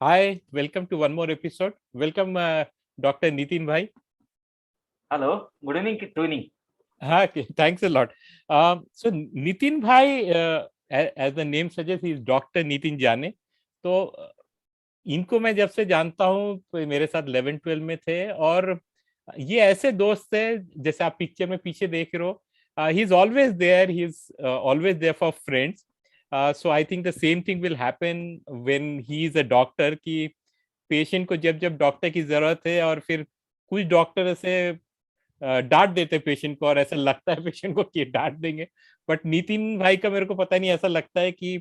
Hi, welcome to one more episode. Welcome, Dr. Nitin Bhai. Hello, good evening, Tony. Thanks a lot. So Nitin Bhai, as the name suggests, he is Dr. Nitin Jane. तो इनको मैं जब से जानता हूँ तो मेरे साथ 11-12 में थे और ये ऐसे दोस्त थे जैसे आप पिक्चर में पीछे देख रहे हो he is always there he is always there for friends so I think the same thing will happen when he is a doctor कि पेशेंट को जब जब डॉक्टर की जरूरत है और फिर कुछ डॉक्टर ऐसे डांट देते पेशेंट को और ऐसा लगता है पेशेंट को कि डांट देंगे बट नितिन भाई का मेरे को पता नहीं ऐसा लगता है कि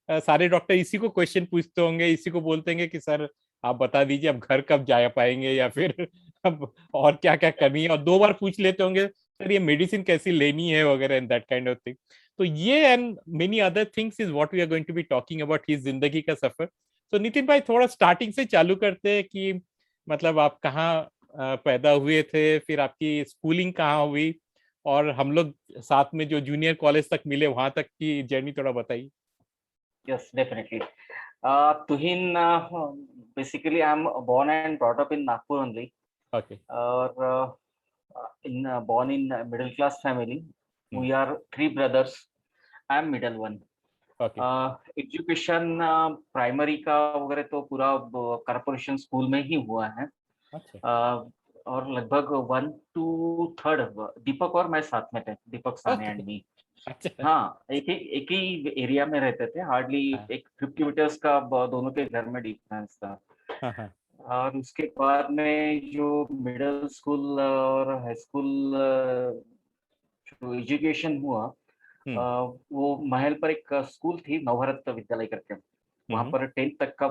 सारे डॉक्टर इसी को क्वेश्चन पूछते होंगे इसी को बोलते होंगे कि सर आप बता दीजिए अब घर कब जा पाएंगे या फिर अब और क्या क्या करनी है और 2 बार पूछ लेते होंगे सर ये मेडिसिन कैसी लेनी है वगैरह and that kind of thing तो ये and many other things is what we are going to be talking about his जिंदगी का सफर तो नितिन भाई थोड़ा स्टार्टिंग से चालू करते हैं कि मतलब आप कहाँ पैदा हुए थे फिर आपकी स्कूलिंग कहाँ हुई और हम लोग साथ में जो जूनियर कॉलेज तक मिले वहां तक की जर्नी थोड़ा बताइए Yes, definitely. Tuhin, basically, I'm born and brought up in Nagpur only. Okay Or born in a middle class family. We are three brothers. I'm middle one. Okay education primary का वगैरह तो पूरा corporation school में ही हुआ है. अच्छा और लगभग 1 to 3 दीपक और मैं साथ में थे, दीपक साने ओके एंड मी. अच्छा हाँ, एक ही एरिया में रहते थे. हार्डली हाँ एक 50 मीटर्स का दोनों के घर में डिफरेंस था. हाँ हाँ और उसके बाद में जो मिडिल स्कूल और हाई स्कूल जो एजुकेशन हुआ, हम्म वो महल पर एक स्कूल थी नवभारत विद्यालय करके. वहाँ हम्म पर 10th तक का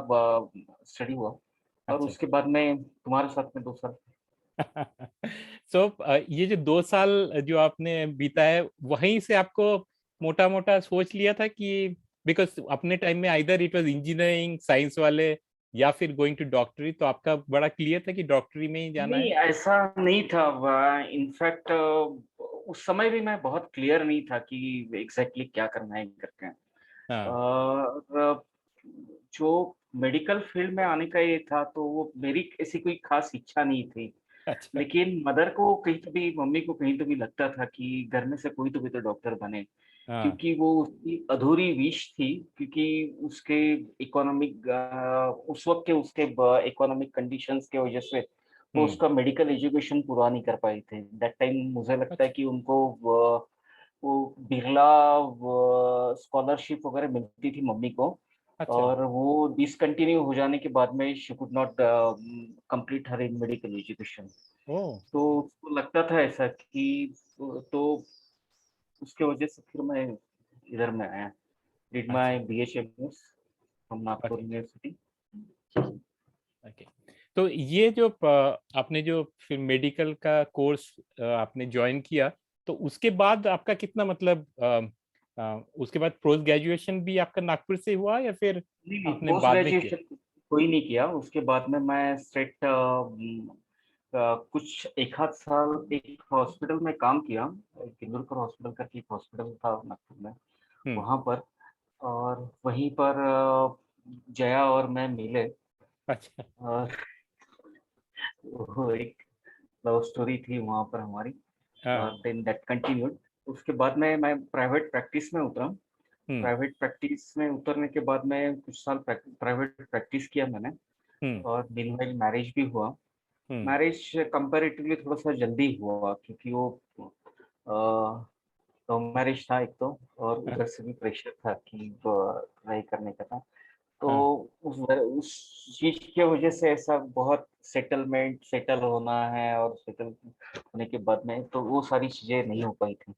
स्टडी हुआ. और अच्छा उसके बाद में तुम्हारे साथ में 2 साल. सो ये जो 2 साल जो आपने बिताए वहीं से आपको मोटा मोटा सोच लिया था कि बिकॉज अपने टाइम में either it was engineering science वाले या फिर गोइंग टू डॉक्टरी तो आपका बड़ा क्लियर था कि डॉक्टरी में ही जाना नहीं, है ऐसा नहीं था. इनफैक्ट उस समय भी मैं बहुत क्लियर नहीं था कि एग्जैक्टली क्या करना है करके. हाँ और जो मेडिकल फील्ड में आने का ये था, तो वो मेरी ऐसी कोई खास इच्छा नहीं थी. अच्छा लेकिन मदर को कहीं तो भी, मम्मी को कहीं तो भी लगता था कि घर में से कोई तो भी तो डॉक्टर बने. हाँ क्योंकि वो उसकी अधूरी विश थी. क्योंकि उसके इकोनॉमिक, उस वक्त के उसके इकोनॉमिक कंडीशंस के वजह से वो हम्म उसका मेडिकल एजुकेशन पूरा नहीं कर पाए थे. दैट टाइम मुझे लगता है अच्छा कि उनको वो बिरला स्कॉलरशिप वगैरह मिलती थी मम्मी को. अच्छा और वो डिसकंटिन्यू हो जाने के बाद में she could not complete her in medical education. ओ तो उसको लगता था ऐसा कि, तो उसके वजह से फिर मैं इधर में आया. डिड अच्छा my BHMS from Nagpur okay university. Okay तो ये जो आपने जो फिर मेडिकल का कोर्स आपने ज्वाइन किया तो उसके बाद आपका कितना मतलब उसके बाद पोस्ट ग्रेजुएशन भी आपका नागपुर से हुआ या फिर नहीं नहीं, आपने पोस्ट बाद में किया ग्रेजुएशन कोई नहीं किया. उसके बाद में मैं स्ट्रेट कुछ एक आध साल एक हॉस्पिटल में काम किया. किंदुरकर हॉस्पिटल करके एक हॉस्पिटल था नागपुर में, हम्म वहाँ पर. और वहीं पर जया और मैं मिले. अच्छा और वो एक लव स्टोरी थी वहाँ पर हमारी. और हाँ देन दैट कंटिन्यूड. उसके बाद में मैं प्राइवेट प्रैक्टिस में उतरा. हम्म प्राइवेट प्रैक्टिस में उतरने के बाद में कुछ साल प्राइवेट प्रैक्टिस किया मैंने. हम्म और मीनवाइल मैरिज भी हुआ. हम्म मैरिज कंपैरेटिवली थोड़ा सा जल्दी हुआ, क्योंकि वो लव मैरिज था एक तो. और हाँ उधर से भी प्रेशर था कि पढ़ाई करने का था. तो हाँ उस चीज की वजह से ऐसा बहुत सेटल होना है, और सेटल होने के बाद में तो वो सारी चीजें नहीं हो पाई थी.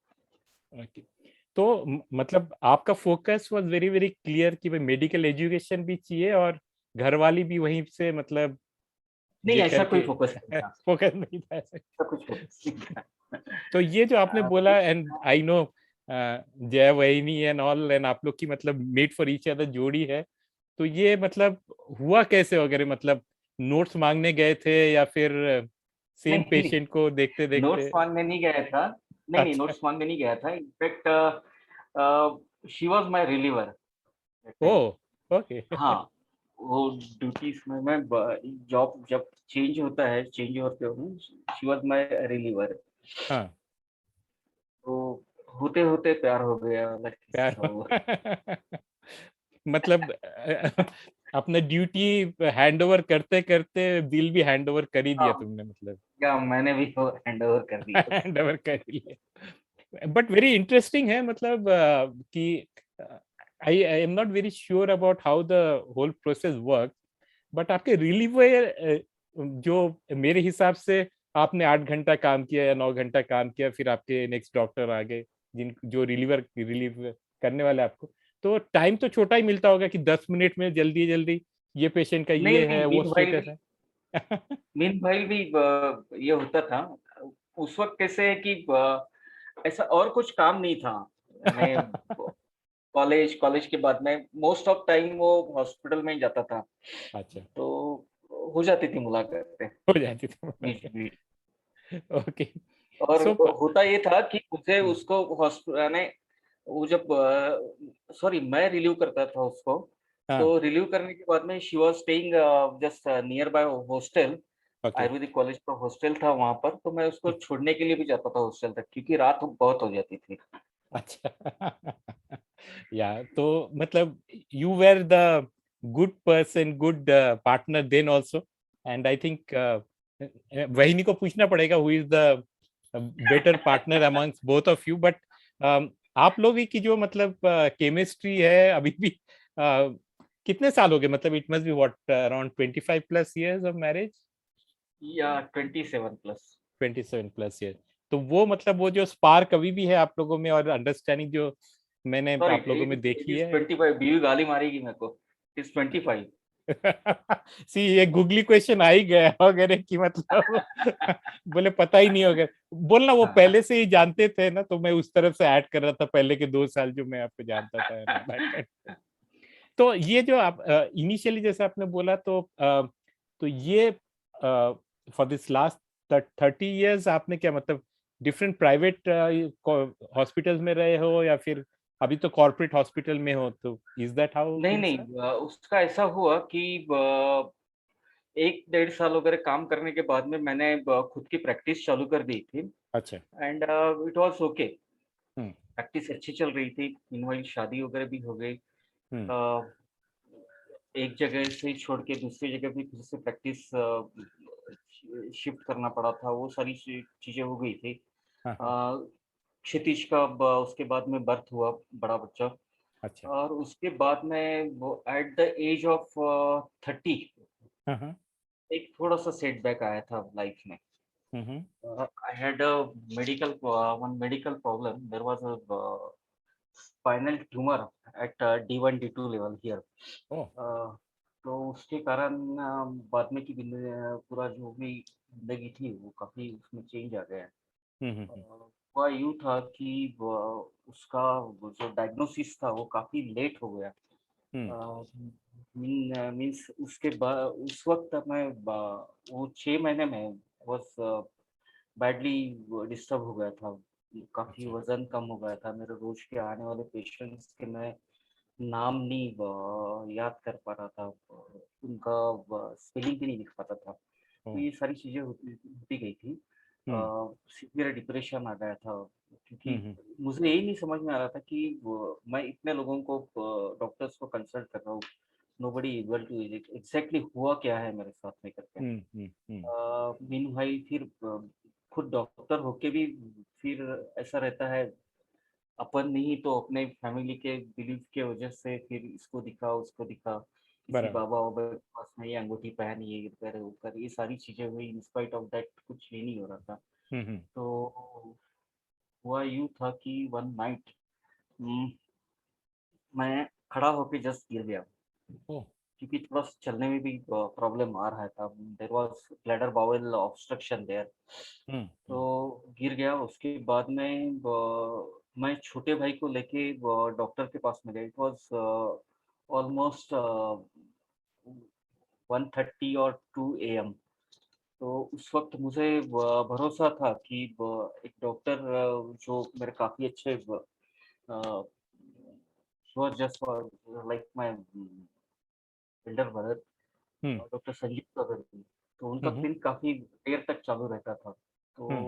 ओके तो मतलब आपका focus was very very clear कि भाई मेडिकल एजुकेशन भी चाहिए और घर वाली भी वहीं से मतलब नहीं, जे ऐसा कोई करके फोकस नहीं था. फोकस नहीं था ऐसे ऐसा कुछ फोकस नहीं था. तो ये जो आपने आ, बोला एंड आई नो जय वहिनी एंड ऑल एंड आप लोग की मतलब मेड फॉर ईच अदर जोड़ी है तो ये मतलब हुआ कैसे वगैरह मतलब नोट्स मांगने गए थे या फिर सेम नहीं नहीं, पेशेंट को देखते देखते नोट्स मांगने नहीं गया था. नहीं नहीं, अच्छा नोट्स मांगने नहीं गया था. In fact she was my reliever that ओ टाइम. ओके हाँ, वो ड्यूटीज में मैं जॉब जब चेंज होता है, चेंज होते हो, शी वाज माय रिलीवर। हाँ, तो होते होते प्यार हो गया, वाला प्यार किस्सा हुआ। मतलब अपना ड्यूटी हैंड ओवर करते करते दिल भी हैंड ओवर कर ही दिया हाँ, तुमने, मतलब या मैंने भी वो हैंड ओवर कर दिया उसको। हैंड ओवर कर ही लिया। बट वेरी इंटरेस्टिंग है, मतलब कि I am not very sure about how the whole process work, but आपके रिलीवर जो मेरे हिसाब से आपने 8 घंटा काम किया या 9 घंटा काम किया, फिर आपके नेक्स्ट डॉक्टर आ गए जिन जो रिलीव करने वाले आपको, तो टाइम तो छोटा ही मिलता होगा कि 10 मिनट में जल्दी जल्दी ये पेशेंट का नहीं, ये है, नहीं, वो स्टेटस है। मीनवाइल भी ये होता था। उस वक़्त कैसे है कि ऐसा और कुछ काम नहीं था। मैं कॉलेज के बाद में मोस्ट ऑफ टाइम वो हॉस्पिटल में ही जाता था। अच्छा, तो हो जाती थी मुलाकातें हो जाती थी। बीच-बीच। ओके। और सो होता ये था कि मुझे उसको यानी वो जब सॉरी मैं रिलीव करता था उसको, हाँ, तो रिलीव करने के बाद में she was staying just near by hostel. Okay, Ayurvedic college का हॉस्टल था वहाँ पर, तो मैं उसको छोड़ने के लिए भी जाता था हॉस्टल तक, क्योंकि रात बहुत हो जाती थी। अच्छा। या तो मतलब you were the good person, good partner then also, and I think वहीनी को पूछना पड़ेगा who is the better partner amongst both of you, but आप लोग की जो मतलब केमिस्ट्री है अभी भी, कितने साल हो गए, मतलब it must be what around 25+ years of marriage. या 27 प्लस। 27+ years, तो वो मतलब वो जो स्पार्क अभी भी है आप लोगों में और अंडरस्टैंडिंग जो मैंने सॉरी, आप लोगों में इट देखी इज़ है। 25, बीवी गाली मारेगी मेरे को। इट्स 25। सी ये गूगली क्वेश्चन आ ही गया वगैरह की, मतलब बोले पता ही नहीं होगा, बोलना वो हाँ। पहले से ही जानते थे ना, तो मैं उस तरफ से ऐड कर रहा था पहले के 2 साल जो मैं आपको जानता था ना बैक। तो ये जो आप इनिशियली जैसे आपने बोला, तो ये फॉर दिस लास्ट 30 years आपने क्या मतलब डिफरेंट प्राइवेट हॉस्पिटल्स में रहे हो, या फिर अभी तो कॉर्पोरेट हॉस्पिटल में हो, तो इज दैट हाउ नहीं, थिंग्स आर? नहीं, उसका ऐसा हुआ कि 1 डेढ़ साल वगैरह काम करने के बाद में मैंने खुद की प्रैक्टिस चालू कर दी थी। अच्छा। And it was okay. Hmm. Practice अच्छी चल रही थी, मीनवाइल शादी वगैरह भी हो गई। हम्म। अ, एक जगह से छोड़ के दूसरी जगह भी फिर से प्रैक्टिस शिफ्ट करना पड़ा था, वो सारी चीज़ें हो गई थी। हाँ, हाँ। अ, क्षितिज का उसके बाद में बर्थ हुआ, बड़ा बच्चा। अच्छा। और उसके बाद में वो एट द एज ऑफ 30 हाँ, हाँ। एक थोड़ा सा सेटबैक आया था लाइफ में। हम्म। I had a one medical problem. There was a spinal tumor at D1 D2 level here. ओ। अ, तो उसके कारण बाद में की पूरा जो भी ज़िंदगी थी वो काफ़ी उसमें चेंज आ गया। हम्म। हुआ यूँ था कि उसका वो जो डायग्नोसिस था वो काफ़ी लेट हो गया। हम्म। मीन्स उसके बाद उस वक़्त मैं वो 6 महीने में वाज़ बैडली डिस्टर्ब हो गया था। काफ़ी अच्छा। वज़न कम हो गया था। मेरे रोज़ के आने वाले पेशेंट्स के मैं नाम नहीं याद कर पा रहा था। उनका स्पेलिंग भी नहीं लिख पाता था। ओ। तो ये सारी चीज़ें होती होती गई थी। हम्म। सीवियर डिप्रेशन आ गया था, क्योंकि हम्म। मुझे यही नहीं समझ में आ रहा था कि मैं इतने लोगों को डॉक्टर्स को कंसल्ट कर रहा हूँ। नोबडी एबल टू एग्ज़ैक्टली हुआ क्या है मेरे साथ में करके। हम्म। मीनव्हाइल फिर खुद डॉक्टर होके भी फिर ऐसा रहता है, अपन नहीं तो अपने फैमिली के बिलीफ के वजह से फिर इसको दिखा, उसको दिखा, किसी बराबर। बाबा-वाबा के पास में ये अंगूठी पहन, ये कर, वो कर, ये सारी चीज़ें हुई। इन स्पाइट ऑफ दैट कुछ ये नहीं हो रहा था। हम्म। तो हुआ यूँ था कि वन नाइट उम, मैं खड़ा होके जस्ट गिर गया। ओ। क्योंकि थोड़ा सा चलने में भी प्रॉब्लम आ रहा था। There was bladder bowel obstruction there. Hmm. तो गिर गया। उसके बाद में मैं छोटे भाई को लेके डॉक्टर के पास में गया। इट वाज़ ऑलमोस्ट 1:30 और 2 एएम। तो उस वक़्त मुझे भरोसा था कि एक डॉक्टर जो मेरे काफ़ी अच्छे he was just like my elder brother हुँ, डॉक्टर संजीव चौधरी, तो उनका हुँ, हुँ, क्लिनिक काफ़ी देर तक चालू रहता था। तो हुँ,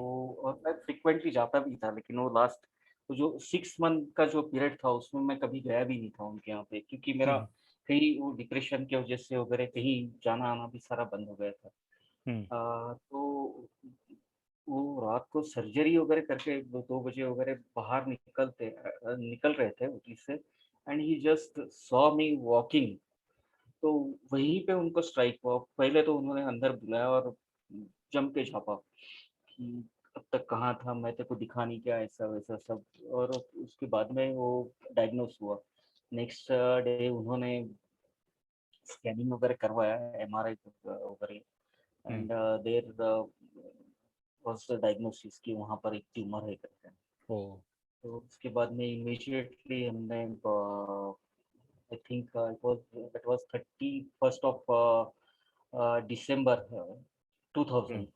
और मैं फ्रीक्वेंटली जाता भी था, लेकिन वो लास्ट वो जो 6 मंथ का जो पीरियड था, उसमें मैं कभी गया भी नहीं था उनके यहाँ पे, क्योंकि हुँ, मेरा हुँ, कहीं वो डिप्रेशन की वजह से वगैरह कहीं जाना-आना भी सारा बंद हो गया था। हुँ, तो वो रात को सर्जरी वगैरह करके 2 बजे वगैरह बाहर निकल रहे थे ओटी से, and he just saw me walking. तो वहीं पे उनको स्ट्राइक हुआ। पहले तो उन्होंने अंदर बुलाया और जम के झापा कि अब तक कहाँ था, मैं तेरे को दिखा नहीं क्या, ऐसा-वैसा सब। और उसके बाद में वो डायग्नोस हुआ। नेक्स्ट डे उन्होंने स्कैनिंग वगैरह करवाया, एमआरआई वगैरह, hmm, and there was the diagnosis कि वहाँ पर एक ट्यूमर है करके। ओह! तो उसके बाद में इमीडिएटली हमने I think it was 31st of December hmm, 2000,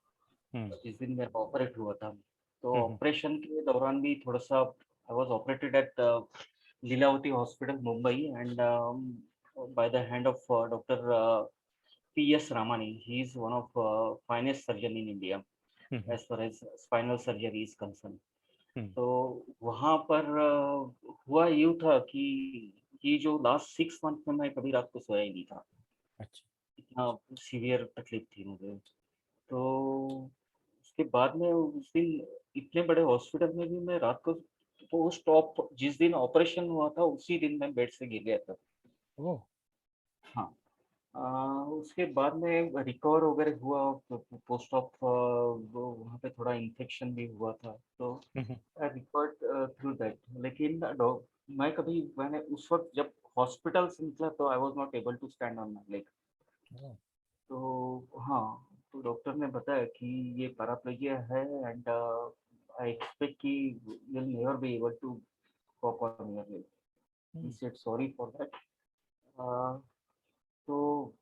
hmm, जिस दिन मेरा ऑपरेट हुआ था। तो हुँ, हुँ, ऑपरेशन के दौरान भी थोड़ा-सा I was operated at Lilavati hospital Mumbai, and by the hand of doctor P.S. Ramani. He is one of finest surgeon in India hmm, hmm, as far as spinal surgery is concerned. हुँ, तो वहाँ पर हुआ यूँ था कि ये जो लास्ट 6 मंथ में मैं कभी रात को सोया ही नहीं था। अच्छा, इतना सीवियर तकलीफ थी मुझे। तो उसके बाद में उस दिन इतने बड़े हॉस्पिटल में भी मैं रात को पोस्ट ऑप जिस दिन ऑपरेशन हुआ था, उसी दिन मैं बेड से गिर गया था। ओह! हाँ। अ, उसके बाद में रिकवर वगैरह हुआ, पोस्ट ऑप वो वहाँ पे थोड़ा इन्फेक्शन भी हुआ था, तो हुँ, हुँ, आई रिकवर्ड थ्रू दैट। लेकिन मैं कभी मैंने उस वक़्त जब हॉस्पिटल से निकला, तो I was not able to stand on my leg. ओह! तो हाँ, तो डॉक्टर ने बताया कि ये पैराप्लेजिया है, एंड आई एक्सपेक्ट कि you will never be able to walk on your leg. He hmm, said sorry for that. Uh, तो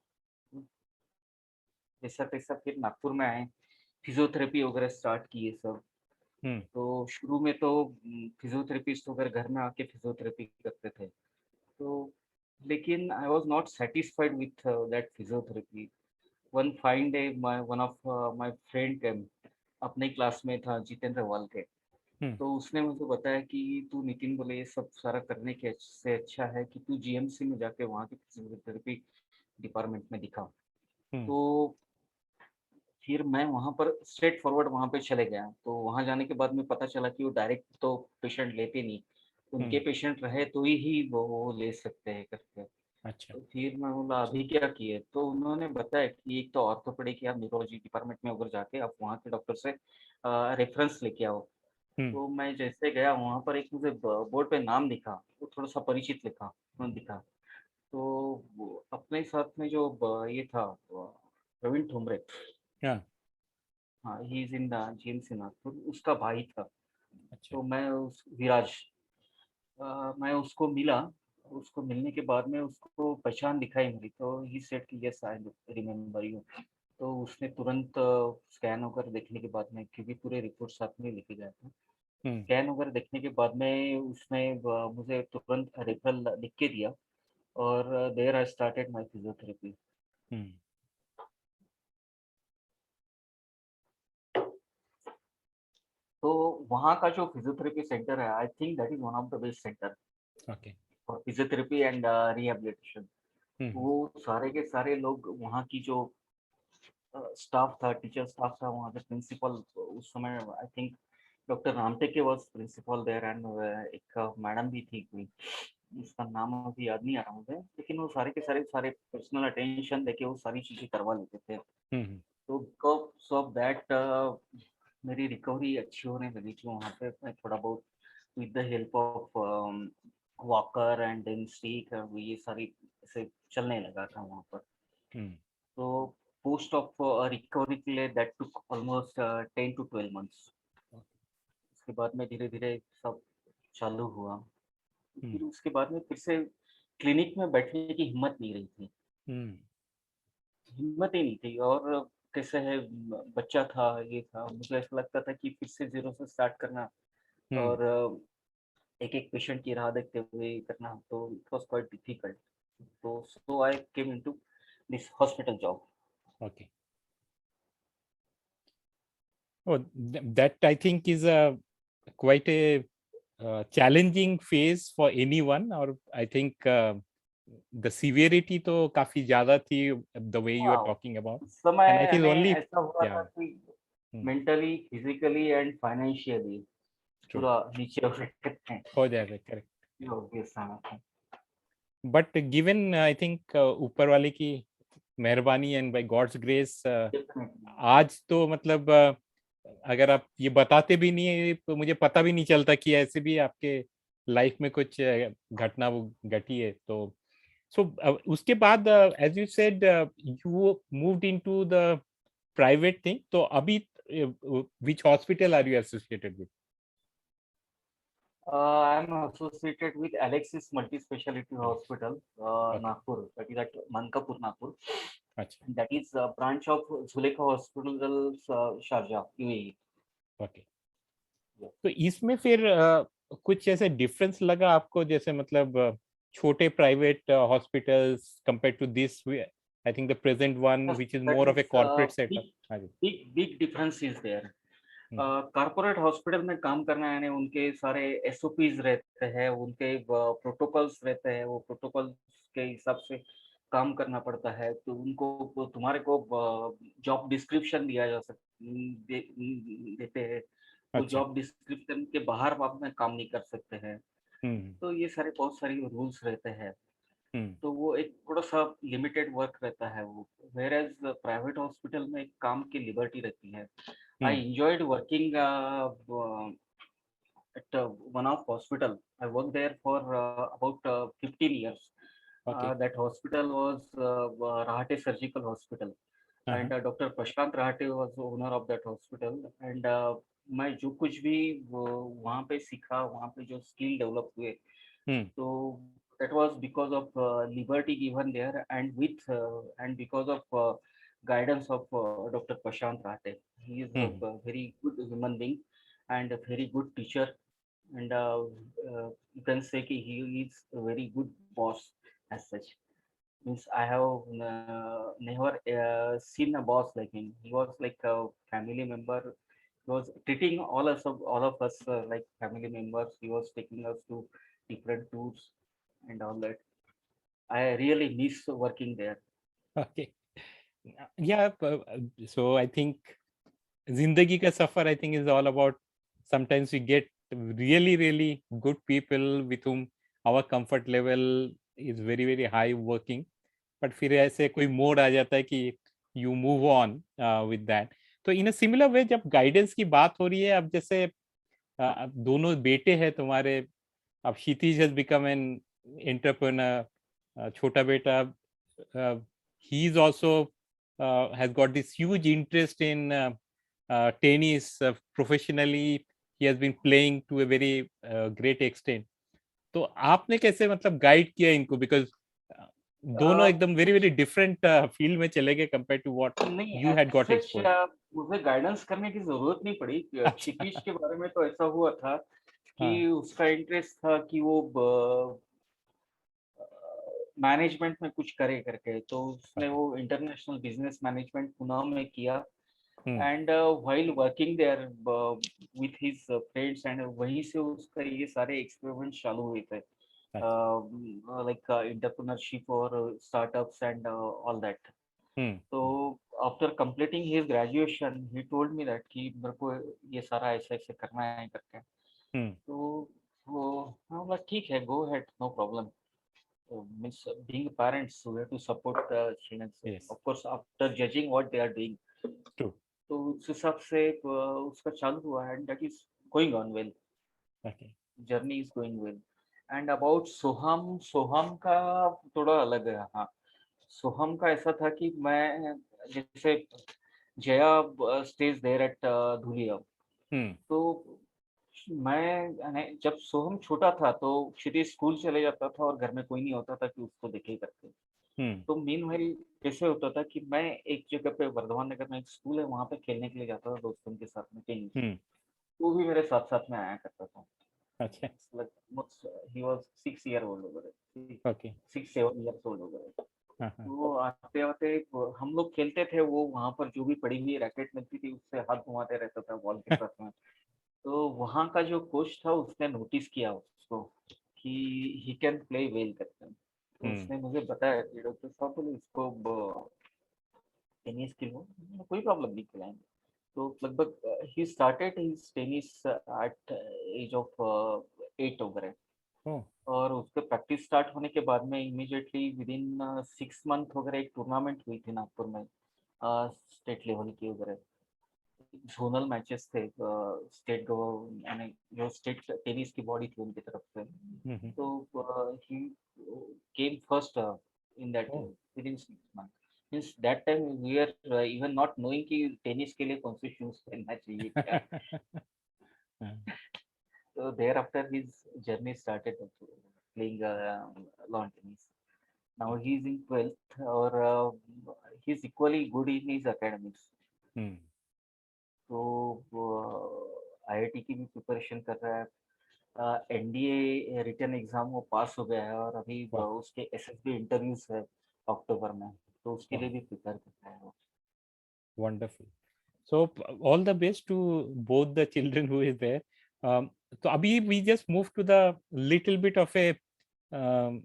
जैसा-तैसा फिर नागपुर में आए, फिज़ियोथेरेपी वगैरह स्टार्ट किए सब। हुँ, तो शुरू में तो फिज़ियोथेरेपिस्ट वगैरह घर में आके फिज़ियोथेरेपी करते थे। तो लेकिन आई was not satisfied with that physiotherapy. One fine day one of my friend केम, अपने क्लास में था जितेंद्र वालके। हुँ, तो उसने मुझे बताया कि तू नितिन, बोले ये सब सारा करने के से अच्छा है कि तू जीएमसी में जाके वहाँ के फिज़ियोथेरेपी डिपार्टमेंट में दिखा। हुँ, तो फिर मैं वहाँ पर स्ट्रेट फॉरवर्ड वहाँ पे चले गया। तो वहाँ जाने के बाद में पता चला कि वो डायरेक्ट तो पेशेंट लेते नहीं। उनके हुँ, पेशेंट रहे तो ही वो ले सकते हैं करके। अच्छा, तो फिर मैं बोला अभी क्या किए? तो उन्होंने बताया कि एक तो ऑर्थोपेडिक या न्यूरोलॉजी डिपार्टमेंट में अगर जाके आप वहाँ के डॉक्टर से रेफरेंस लेके आओ। हुँ, तो मैं जैसे गया वहाँ पर, एक मुझे ब बोर्ड पे नाम दिखा, वो थोड़ा-सा परिचित दिखा। तो वो अपने साथ में जो ये था प्रवीण ठोंबरे। हाँ, हाँ, he is in the GMC Nagpur, उसका भाई था। अच्छा, तो मैं उस विराज मैं उसको मिला, उसको मिलने के बाद में उसको पहचान दिखाई मेरी, तो ही सेड कि यस आई रिमेंबर यू। तो उसने तुरंत स्कैन वगैरह देखने के बाद में, क्योंकि पूरे रिपोर्ट साथ में लेके गया था। हुँ, स्कैन वगैरह देखने के बाद में उसने मुझे तुरंत रेफरल लिख के दिया, और there I started my physiotherapy. Hmm, तो वहाँ का जो फिजियोथेरेपी सेंटर है, I think that is one of the best centre okay, for physiotherapy and rehabilitation. Hmm, hmm, वो सारे के सारे लोग वहाँ की जो स्टाफ था, टीचर स्टाफ था, वहाँ के प्रिंसिपल उस समय I think doctor Ramteke was principal there, and एक मैडम भी थी कोई, उसका नाम अभी याद नहीं आ रहा मुझे, लेकिन वो सारे के सारे पर्सनल अटेंशन देके वो सारी चीज़ें करवा लेते थे। हुँ, हुँ, तो बिकॉज़ ऑफ दैट मेरी रिकवरी अच्छी होने लगी थी वहाँ पे। मैं थोड़ा बहुत with the help of walker and then stick, ये सारी ऐसे चलने लगा था वहाँ पर। हुँ, तो पोस्ट ऑफ रिकवरी के लिए that took almost 10 to 12 months. उसके बाद में धीरे-धीरे सब चालू हुआ। हुँ, फिर उसके बाद में फिर से क्लिनिक में बैठने की हिम्मत नहीं रही थी। हुँ, हिम्मत ही नहीं थी, और कैसे है, बच्चा था, ये था, मुझे ऐसा लगता था कि फिर से ज़ीरो से स्टार्ट करना, हुँ, और एक-एक पेशेंट की राह देखते हुए करना, तो इट वाज़ क्वाइट डिफिकल्ट। तो so I came into this hospital job. Okay. Oh, that I think is a quite a challenging phase for anyone, और I think the severity तो काफी ज्यादा थी, the way you are हाँ, talking about, उस समय and I think हमें only ऐसा हुआ yeah, था कि hmm, mentally, physically and financially true, पूरा नीचे हो गए थे। हो जाएगा, correct. ये हो गया समय था। But given I think ऊपर वाले की मेहरबानी and by God's grace definitely. आज तो मतलब अगर आप ये बताते भी नहीं है तो मुझे पता भी नहीं चलता कि ऐसे भी आपके लाइफ में कुछ घटना वो घटी है। तो सो उसके बाद as you said you moved into the private thing, तो अभी which hospital are you associated with? I am associated with Alexis Multi-Speciality Hospital, okay, Nagpur. That is at Mankapur, Nagpur. अच्छा, That is a branch of Zulekha Hospitals, Sharjah, UAE. Okay. Yeah. तो इसमें फिर कुछ ऐसे difference लगा आपको, जैसे मतलब छोटे private hospitals compare to this, I think the present one Yes, which is that more of a is corporate setup? हाँ जी। big difference is there. Hmm, corporate hospital में काम करना यानी उनके सारे एसओपीज रहते हैं, उनके प्रोटोकॉल्स रहते हैं, वो प्रोटोकॉल्स के हिसाब से काम करना पड़ता है। तो उनको तुम्हारे को जॉब डिस्क्रिप्शन दिया जा देते हैं। वो अच्छा। जॉब डिस्क्रिप्शन के बाहर आप में काम नहीं कर सकते हैं। हम्म, तो ये सारे बहुत सारी रूल्स रहते हैं। हम्म, तो वो एक थोड़ा-सा लिमिटेड वर्क रहता है वो। व्हेयरएज़ प्राइवेट हॉस्पिटल में काम की लिबर्टी रहती है। Hmm, I enjoyed working at one of hospital. I worked there for about 15 years. Okay, That hospital was Rahate Surgical Hospital, हाँ, and हाँ, Dr. Prashant Rahate was the owner of that hospital. And मैं जो कुछ भी वहाँ पे सीखा, वहाँ पे जो स्किल डेवलप हुए, हम्म, so that was because of liberty given there, and with and because of guidance of Dr. Prashant Rahate. He is hmm, a very good human being and a very good teacher, and you can say he is a very good boss as such. Means I have never seen a boss like him. He was like a family member. He was treating all of us like family members. He was taking us to different tours and all that. I really miss working there. Okay. Yeah so I think जिंदगी का सफर I think is all about sometimes we get really really good people with whom our comfort level is very very high working, but फिर ऐसे कोई mode आ जाता है कि you move on with that. तो इन अ सिमिलर वे जब guidance की बात हो रही है, अब जैसे अब दोनों बेटे हैं तुम्हारे, अब क्षितिज हैज बिकम एन एंटरप्रेन्योर, छोटा बेटा he is also has got this huge interest in tennis professionally. He has been playing to a very great extent. तो आपने कैसे मतलब गाइड किया इनको, बिकॉज दोनों एकदम वेरी वेरी डिफरेंट फील्ड में चले गए कंपेयर टू व्हाट नहीं, you had got such expose? मुझे गाइडेंस करने की जरूरत नहीं पड़ी। अच्छा। क्षितिज के बारे में तो ऐसा हुआ था कि हाँ, उसका इंटरेस्ट था कि वो मैनेजमेंट में कुछ करे करके, तो उसने ओके, वो इंटरनेशनल बिजनेस मैनेजमेंट पुणे में किया। Hmm, and while working there with his friends, and वहीं से उसका ये सारे एक्सपेरिमेंट चालू हुए थे, अच्छा, लाइक एंटरप्रेन्योरशिप और स्टार्टअप्स एंड ऑल दैट। तो hmm, after completing his graduation he told me that कि मेरे को ये सारा ऐसे ऐसे करना है करके। हम्म, तो वो हाँ बस ठीक है, go ahead, no problem. Means being parents, so we have to support the children. So yes, of course, after judging what they are doing, true, तो उस हिसाब से उसका चालू हुआ, and that is going on well. Okay, Journey is going well. And about सोहम, सोहम का थोड़ा अलग है। हाँ, सोहम का ऐसा था कि मैं जैसे जया stayed there at Dhulia, hmm, तो जब सोहम छोटा था तो क्षितिज स्कूल चले जाता था और घर में कोई नहीं होता था कि उसको देखे करके। हम्म, तो मीनवाइल कैसे होता था कि मैं एक जगह पे वर्धमान नगर में एक स्कूल है, वहाँ पे खेलने के लिए जाता था दोस्तों के साथ में टेनिस। हम्म, वो भी मेरे साथ साथ में आया करता था। अच्छा, Like he was 6 year old over there, okay, 6 7 years old over there. हाँ, हाँ। तो आते-आते हम लोग खेलते थे, वो वहाँ पर जो भी पड़ी हुई रैकेट मिलती थी उससे हाथ घुमाते रहता था बॉल के साथ में। तो वहाँ का जो कोच था उसने नोटिस किया उसको कि ही कैन प्ले वेल करके। तो हुँ, उसने मुझे बताया कि डॉक्टर साहब बोले इसको टेनिस खेलो, कोई प्रॉब्लम नहीं, खिलाएँगे। तो लगभग he started his tennis at age of 8 वगैरह। ओह! और उसके प्रैक्टिस स्टार्ट होने के बाद में इमीडिएटली विदिन 6 मंथ वगैरह एक टूर्नामेंट हुई थी नागपुर में, स्टेट लेवल की वगैरह। ज़ोनल मैचेस थे, स्टेट गव यानी जो स्टेट टेनिस की बॉडी थी उनकी तरफ से। हुँ, हुँ। तो he came first in that oh! Within 6 month. Means that time we are even not knowing कि टेनिस के लिए कौन से शूज़ पहनना चाहिए क्या? हाँ, So thereafter his journey started playing lawn tennis. Now he is in 12th or he's equally good in his academics. हुँ, तो आईआईटी की भी प्रिपरेशन कर रहा है, एनडीए रिटन एग्जाम वो पास हो गया है और अभी वाह! उसके एसएसबी इंटरव्यूज है अक्टूबर में, तो उसके वाह! लिए भी प्रिपेयर कर रहा है वो। Wonderful. So all the best to both the children who is there. So abhi we just move to the little bit of a um,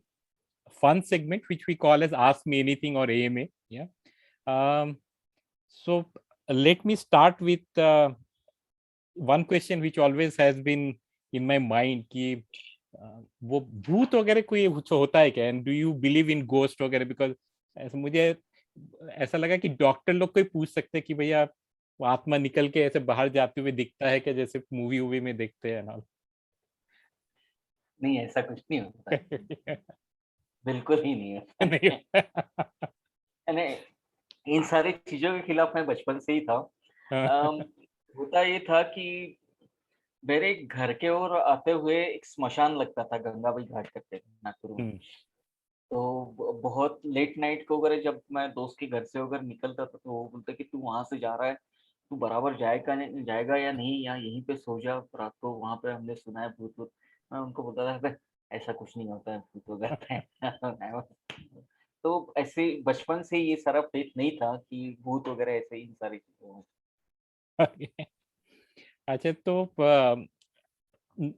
fun segment which we call as Ask Me Anything or AMA. Yeah. Um, so let me start with one question which always has been in my mind कि वो भूत वगैरह कोई कुछ होता है क्या, and do you believe in ghost वगैरह, बिकॉज ऐसा मुझे ऐसा लगा कि डॉक्टर लोग को ही पूछ सकते हैं कि भैया वो आत्मा निकल के ऐसे बाहर जाते हुए दिखता है क्या, जैसे मूवी वूवी में देखते हैं ना। नहीं, ऐसा कुछ नहीं होता है, बिल्कुल ही नहीं होता नहीं। है। मैंने इन सारी चीज़ों के खिलाफ मैं बचपन से ही था। अम, होता ये था कि मेरे घर के ओर आते हुए एक स्मशान लगता था, गंगाबाई घाट करके नागपुर में। हम्म, तो बहुत लेट नाइट को अगर जब मैं दोस्त के घर से अगर निकलता था तो वो बोलते कि तू वहां से जा रहा है, तू बराबर जाएगा या नहीं, या यहीं पे सो जा रात को, वहां पे हमने सुना है भूत भूत। मैं उनको बोलता था "बे, ऐसा कुछ नहीं होता है, भूत वगैरह है।" तो ऐसे बचपन से ये सारा फेथ नहीं था कि भूत वगैरह ऐसे इन सारी चीजों में। अच्छा तो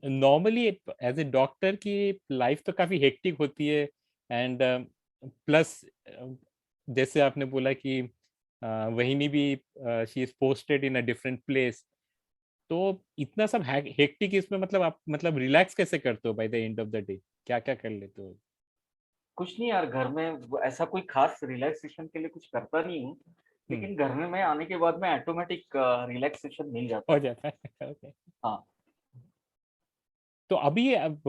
नॉर्मली एज ए डॉक्टर की लाइफ तो काफी हेक्टिक होती है, एंड प्लस जैसे आपने बोला कि वहिनी भी she is posted in a different place, तो इतना सब हेक्टिक इसमें मतलब आप मतलब रिलैक्स कैसे करते हो by the end of the day, क्या क्या कर लेते हो? कुछ नहीं यार, घर में ऐसा कोई खास रिलैक्सेशन के लिए कुछ करता नहीं हूँ, हम्म, लेकिन घर में मैं आने के बाद में ऑटोमेटिक रिलैक्सेशन मिल जाता हो है। जाता है। ओके। हाँ। तो अभी अब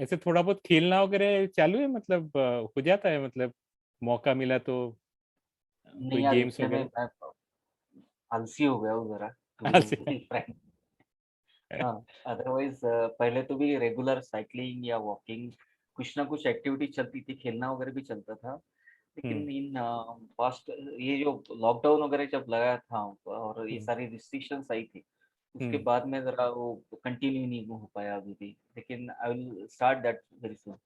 ऐसे थोड़ा बहुत खेलना वगैरह चालू है, मतलब हो जाता है, मतलब मौका मिला तो नहीं कोई यार, गेम्स इतने में वगैरह? मैं आलसी हो गया हूँ जरा, टू हाँ, से- बी फ्रैंक। हाँ, अदरवाइज पहले तो भी रेगुलर साइकिलिंग या वॉकिंग कुछ ना कुछ एक्टिविटी चलती थी, खेलना वगैरह भी चलता था। हम्म, लेकिन इन पास्ट ये जो लॉकडाउन वगैरह जब लगा था और ये हम्म, सारी रिस्ट्रिक्शंस आई थी, उसके हम्म। बाद में ज़रा वो कंटिन्यू नहीं हो पाया अभी भी, लेकिन I will start that very soon.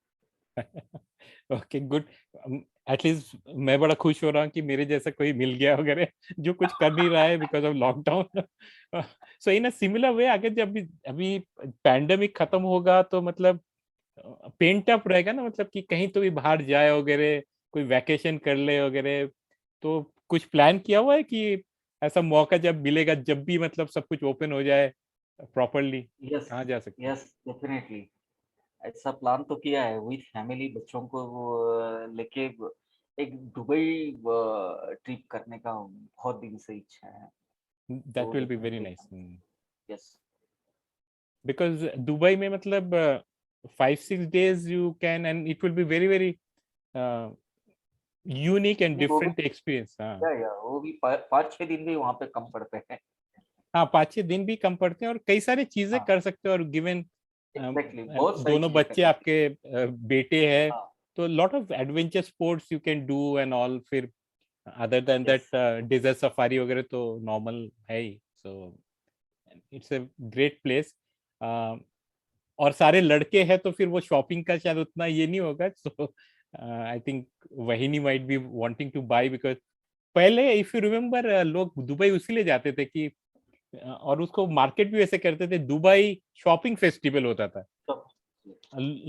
Okay, good. At least मैं बड़ा खुश हो रहा हूँ कि मेरे जैसा कोई मिल गया वगैरह जो कुछ कर नहीं रहा है because of lockdown. So in a similar way, अगर जब अभी अभी पैंडेमिक खत्म होगा तो मतलब पेंट अप रहेगा ना, मतलब कि कहीं तो भी बाहर जाए वगैरह, कोई वैकेशन कर ले वगैरह, तो कुछ प्लान किया हुआ है कि ऐसा मौका जब मिलेगा, जब भी मतलब सब कुछ ओपन हो जाए प्रॉपरली, यस, कहाँ जा सकते हैं? Yes, definitely. ऐसा प्लान तो किया है विथ फैमिली, बच्चों को लेके एक दुबई ट्रिप करने का बहुत दिन से इच्छा है। दैट तो will be very definitely, nice, yes. Because Dubai में मतलब 5-6 days you can, and it will be very very uh, unique and नहीं वो भी, different experience. हाँ, या वो भी 5-6 दिन भी वहाँ पे कम पड़ते हैं। हाँ, 5-6 दिन भी कम पड़ते हैं और कई सारी चीजें हाँ, कर सकते हो, और गिवन एग्जैक्टली, बहुत सारी दोनों चीजें बच्चे करने। आपके बेटे हैं, हाँ, तो lot of adventure sports you can do and all. फिर other than that yes, desert safari वगैरह तो नॉर्मल है ही, so it's a great place. और सारे लड़के हैं तो फिर वो शॉपिंग का शायद उतना ये नहीं होगा, सो I think Vahini might be wanting to buy because पहले इफ यू रिमेम्बर लोग दुबई उसीलिए जाते थे कि और उसको मार्केट भी ऐसे करते थे, दुबई शॉपिंग फेस्टिवल होता था, तो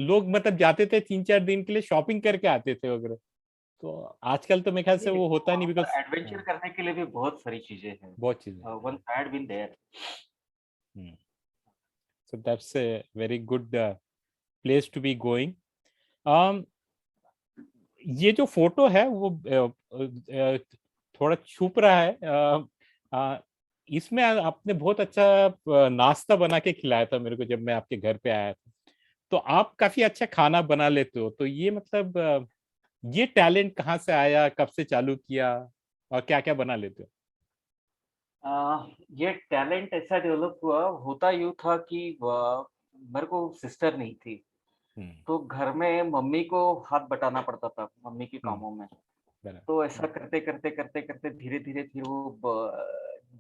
लोग मतलब जाते थे 3-4 दिन के लिए शॉपिंग करके आते थे वगैरह। तो आजकल तो मेरे ख्याल से नहीं, वो लेकिन होता नहीं वहाँ पर बिकॉज एडवेंचर करने के लिए भी बहुत सारी चीजें हैं। बहुत चीजें। Once I had been there. So that's a very good place to be going. ये जो फोटो है वो थोड़ा छुप रहा है। इसमें आपने बहुत अच्छा नाश्ता बना के खिलाया था मेरे को जब मैं आपके घर पे आया था। तो आप काफी अच्छा खाना बना लेते हो, तो ये मतलब ये टैलेंट कहाँ से आया, कब से चालू किया और क्या क्या बना लेते हो? ये टैलेंट ऐसा डेवलप हुआ, होता यूँ था कि मेरे को सिस्टर नहीं थी, हम्म। तो घर में मम्मी को हाथ बटाना पड़ता था मम्मी के हम्म। कामों में। बराबर। तो ऐसा करते-करते धीरे-धीरे फिर वो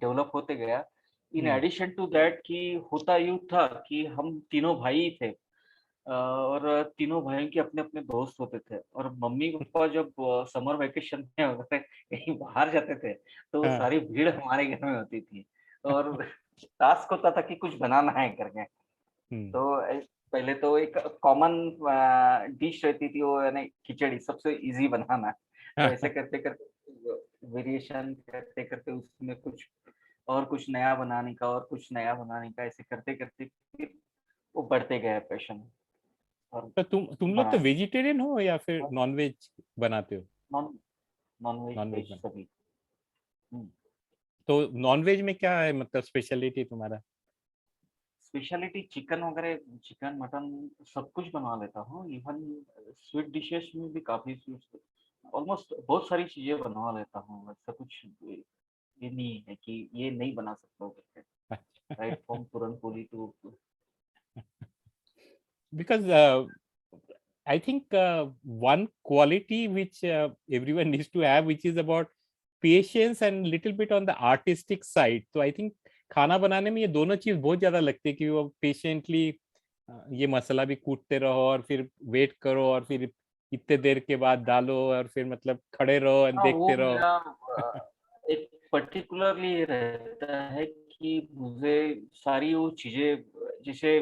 डेवलप होते गया। इन हम्म। एडिशन टू दैट कि होता यूँ था कि हम तीनों भाई थे, और तीनों भाइयों के अपने-अपने दोस्त होते थे, और मम्मी-पापा जब समर वैकेशन में वगैरह कहीं बाहर जाते थे, तो हाँ। सारी भीड़ हमारे घर में होती थी और टास्क होता था कि कुछ बनाना है करके। हम्म। तो पहले तो एक कॉमन डिश रहती थी, वो यानी खिचड़ी सबसे ईज़ी बनाना। तो ऐसे करते-करते वेरिएशन करते-करते उसमें कुछ नया बनाने का और कुछ नया बनाने का, ऐसे करते-करते फिर वो बढ़ते गया पैशन। और तो तुम लोग तो बना वेजिटेरियन हो या फिर नॉनवेज बनाते हो? नॉन नॉन-वेज, नॉनवेज वेज बना, सभी। हुँ। तो नॉनवेज में क्या है मतलब स्पेशलिटी तुम्हारा? स्पेशलिटी चिकन वगैरह, चिकन, मटन सब कुछ बना लेता हूँ। इवन स्वीट डिशेज़ में भी काफ़ी स्वीट्स, ऑलमोस्ट बहुत सारी चीज़ें बनवा लेता हूँ। ऐसा कुछ ये नहीं है कि ये नहीं बना सकता हूँ करके। Right from puran poli to Because I think one quality which everyone needs to have, which is about patience and little bit on the artistic side. तो I think खाना बनाने में ये दोनों चीज बहुत ज्यादा लगती है कि वो पेशेंटली ये मसाला भी कूटते रहो और फिर वेट करो और फिर इतने देर के बाद डालो और फिर मतलब खड़े रहो और हाँ, वो देखते रहो। मेरा एक पर्टिकुलरली रहता है कि मुझे सारी वो चीज़ें, जैसे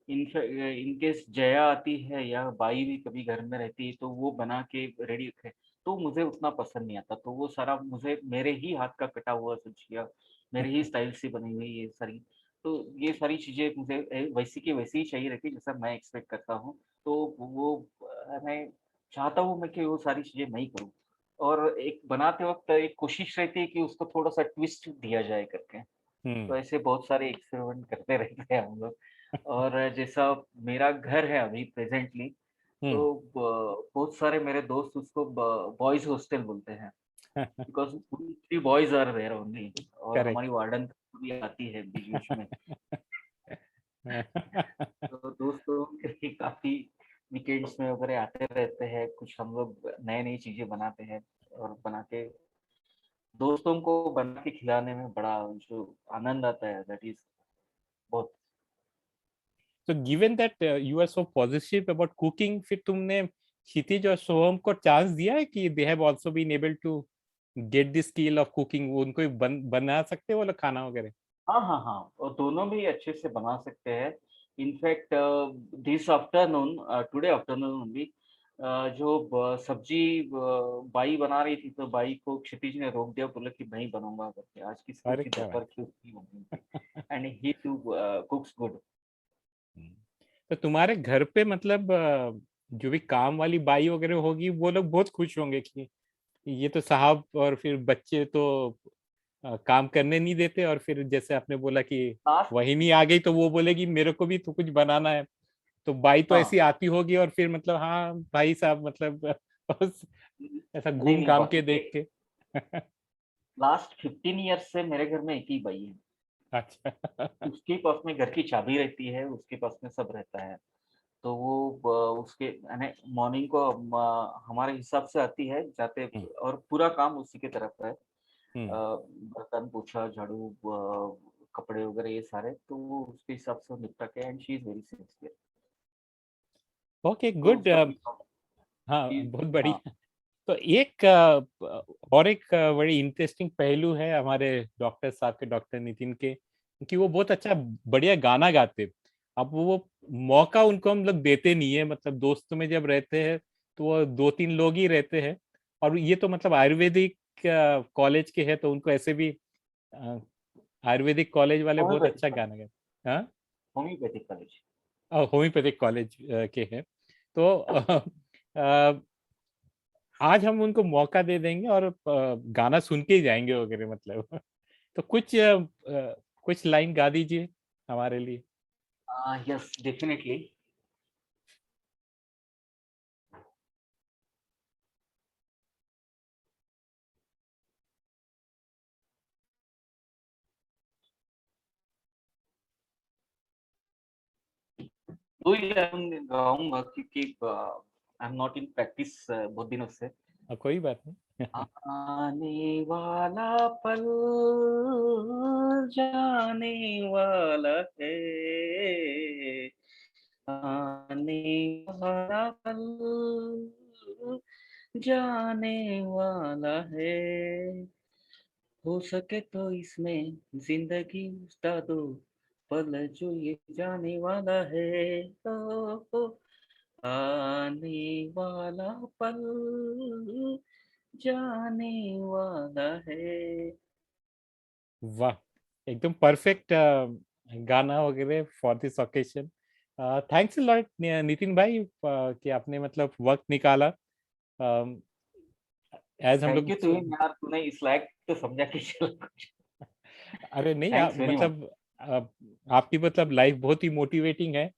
इन केस जया आती है या बाई भी कभी घर में रहती है, तो वो बना के रेडी रखे, तो मुझे उतना पसंद नहीं आता। तो वो सारा मुझे मेरे ही हाथ का कटा हुआ सब्जियाँ, मेरे ही स्टाइल से बनी हुई ये सारी, तो ये सारी चीज़ें मुझे वैसी की वैसी ही चाहिए रहती है जैसा मैं एक्सपेक्ट करता हूँ। तो वो मैं चाहता हूँ मैं कि वो सारी चीज़ें मैं ही करूँ, और एक बनाते वक़्त एक कोशिश रहती है कि उसको थोड़ा-सा ट्विस्ट दिया जाए करके। तो हम्म। ऐसे बहुत सारे एक्सपेरिमेंट करते रहते हैं हम लोग। और जैसा मेरा घर है अभी प्रेज़ेंटली, हम्म। तो बहुत सारे मेरे दोस्त उसको बॉयज़ हॉस्टल बोलते हैं, because 3 boys are there only, और करेक्ट। हमारी वार्डन भी आती है बीच-बीच में। तो दोस्त लोग के काफ़ी वीकेंड्स में वगैरह आते रहते हैं, कुछ हम लोग नई-नई चीज़ें बनाते हैं, और बना के दोस्तों को बना के खिलाने में बड़ा जो आनंद आता है, दैट इज़ बहुत। So given that you are so positive about cooking, फिर तुमने क्षितिज और सोहम को चांस दिया है कि they have also been able to get the skill of cooking? वो उनको बना सकते हो वो लोग खाना वगैरह? हाँ, हाँ, हाँ, और दोनों भी अच्छे से बना सकते हैं। In fact this afternoon, today afternoon only, जो सब्जी बाई बना रही थी, तो बाई को क्षितिज ने रोक दिया, बोला कि मैं ही बनाऊंगा करके, आज किसी अरे की क्या बात। दोपहर की उसकी बनी थी। And he too cooks good. Hmm. तो तुम्हारे घर पे मतलब जो भी काम वाली बाई वगैरह होगी वो लोग बहुत खुश होंगे कि ये तो साहब, और फिर बच्चे तो काम करने नहीं देते, और फिर जैसे आपने बोला कि लास्ट वही नहीं आ गई तो वो बोलेगी मेरे को भी तो कुछ बनाना है, तो बाई तो ऐसी हाँ, आती होगी और फिर मतलब हाँ भाई साहब मतलब बस ऐसा नहीं, घूम नहीं, घाम के देख के। लास्ट 15 ईयर्स से मेरे घर में एक ही बाई है। अच्छा। उसके पास में घर की चाबी रहती है, उसके पास में सब रहता है। तो वो उसके यानी मॉर्निंग को हमारे हिसाब से आती है, जाते, हम्म। और पूरा काम उसी की तरफ है। हम्म। बर्तन, पोछा, झाड़ू, कपड़े वगैरह ये सारे, तो वो उसके हिसाब से वो निपटा के, and she is very sincere. Okay तो गुड। उसका कोई प्रॉब्लम। हाँ, कि बहुत हाँ, बढ़िया। तो एक और एक बड़ी इंटरेस्टिंग पहलू है हमारे डॉक्टर साहब के, डॉक्टर नितिन के, कि वो बहुत अच्छा बढ़िया गाना गाते। अब वो मौका उनको हम लोग देते नहीं है, मतलब दोस्तों में जब रहते हैं तो वो 2-3 लोग ही रहते हैं। और ये तो मतलब आयुर्वेदिक कॉलेज के हैं, तो उनको ऐसे भी अ, आयुर्वेदिक कॉलेज वाले बहुत होम्योपैथिक अच्छा कॉलेज, गाना गाते। हाँ, होम्योपैथिक कॉलेज। होम्योपैथिक कॉलेज के हैं। तो अ, आज हम उनको मौका दे देंगे और गाना सुन के ही जाएंगे वगैरह, मतलब। तो कुछ लाइन गा दीजिए हमारे लिए। Yes, definitely. दो ही लाइन गाऊंगा क्योंकि आई एम नॉट इन प्रैक्टिस बहुत दिनों से। कोई बात नहीं। आने वाला पल जाने वाला है, आने वाला पल जाने वाला है, हो सके तो इसमें जिंदगी बिता दो, पल जो ये जाने वाला है। ओ, आने वाला पल जाने वाला है। वाह, एकदम परफेक्ट गाना वगैरह for this occasion. Thanks a lot Nitin भाई, कि आपने मतलब वक्त निकाला। एज हम थैंक लोग यू तुम यार, तूने इस लायक तो समझा कि चलो कुछ। अरे नहीं, आप थैंक्स वेरी मच। मतलब आपकी मतलब लाइफ बहुत ही मोटिवेटिंग है।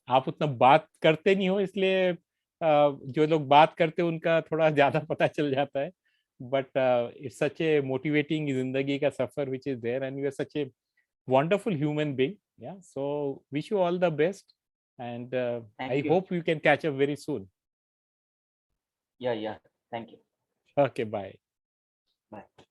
आप उतना बात करते नहीं हो, इसलिए जो लोग बात करते हैं उनका थोड़ा ज्यादा पता चल जाता है। But it's such a motivating जिंदगी का सफर which is there, and you are such a wonderful human being. Yeah, so wish you all the best, and I thank you. Hope you can catch up very soon. Yeah thank you. Okay, bye. Bye.